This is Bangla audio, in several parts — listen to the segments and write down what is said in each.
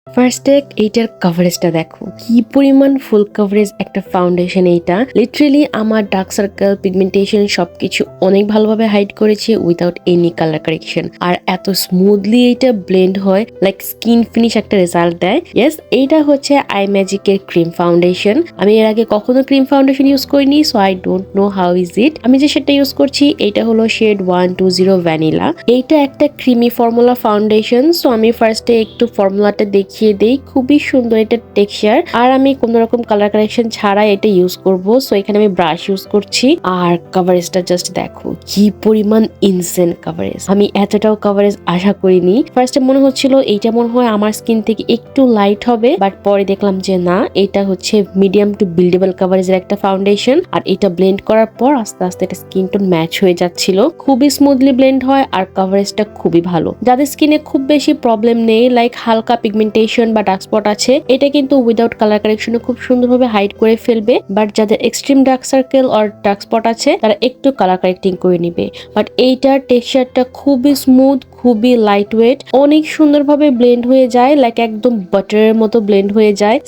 ফার্স্টে এইটার কভারেজটা দেখো, কি পরিমাণ ফুল কভারেজ একটা ফাউন্ডেশন। এইটা লিটারেলি আমার ডার্ক সার্কেল, পিগমেন্টেশন সবকিছু অনেক ভালোভাবে হাইড করেছে উইদাউট এনি কালার কারেকশন। আর এত স্মুথলি এইটা ব্লেন্ড হয়, লাইক স্কিন ফিনিশ একটা রেজাল্ট দেয়। ইয়েস, এইটা হচ্ছে আই ম্যাজিকের ক্রিম ফাউন্ডেশন। আমি এর আগে কখনো ক্রিম ফাউন্ডেশন ইউজ করিনি, so I don't know how is it. আমি যে সেটা ইউজ করছি এইটা হলো শেড 120 ভ্যানিলা। এইটা একটা ক্রিমি ফর্মুলা ফাউন্ডেশন। সো আমি ফার্স্টে একটু ফর্মুলাটা দেখিয়ে দেই। খুবই সুন্দর এটা টেক্সচার, আর আমি কোন রকম কালার কারেকশন ছাড়া এটা ইউজ করব। সো এখানে আমি ব্রাশ ইউজ করছি। আর কভারেজটা জাস্ট দেখো, কি পরিমাণ ইনসেন কভারেজ। আমি এতটাও কভারেজ আশা করিনি। ফার্স্টে মনে হচ্ছিল এইটা মনে হয় আমার স্কিন থেকে একটু লাইট হবে, বাট পরে দেখলাম যে না, এটা হচ্ছে মিডিয়াম টু বিল্ডেবল কভারেজের একটা ফাউন্ডেশন। আর এটা ব্লেন্ড করার পর আস্তে আস্তে এটা স্কিন টোন ম্যাচ হয়ে যাচ্ছিল। খুবই স্মুথলি ব্লেন্ড হয় আর কভারেজটা খুবই ভালো। যাদের স্কিনে খুব বেশি প্রবলেম নেই, লাইক হালকা পিগমেন্টেশন বা ডার্ক স্পট আছে, এটা কিন্তু উইদাউট কালার কারেকশনে খুব সুন্দরভাবে হাইড করে ফেলবে। বাট যাদের এক্সট্রিম ডার্ক সার্কেল আর ডার্ক স্পট আছে, তারা একটু কালার কারেক্টিং করে নিবে। বাট এইটার টেক্সচারটা খুবই স্মুথ, খুবই লাইট ওয়েট, অনেক সুন্দরভাবে ব্লেন্ড হয়ে যায়, লাইক একদম বাটারের মতো ব্লেন্ড হয়ে যায়।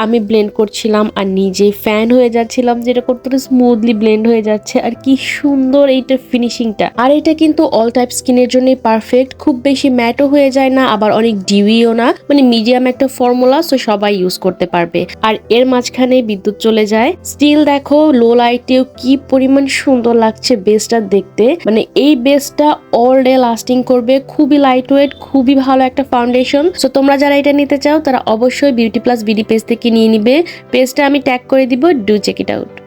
আমি ব্লেন্ড করছিলাম আর নিজে ফ্যান হয়ে যাচ্ছিলাম, যেটা করতে স্মুথলি ব্লেন্ড হয়ে যাচ্ছে। আর কি সুন্দর এইটার ফিনিশিংটা। আর এটা কিন্তু অল টাইপ স্কিনের জন্য পারফেক্ট। খুব বেশি ম্যাটও হয়ে যায় না, আবার অনেক ডিউইও না, মানে মিডিয়াম একটা ফর্মুলা। সো সবাই ইউজ করতে পারবে। আর এর মাঝখানে বিদ্যুৎ চলে যায়, স্টিল দেখো লো লাইটেও কি পরিমাণ সুন্দর লাগছে বেসটা দেখতে। মানে এই বেসটা অল ডে লাস্টিং করবে। খুবই লাইট ওয়েট, খুবই ভালো একটা ফাউন্ডেশন। সো তোমরা যারা এটা নিতে চাও তারা অবশ্যই বিউটি প্লাস বিডি পেজ থেকে নিয়ে নিবে। পেজটা আমি ট্যাগ করে দিব, ডু চেক ইট আউট।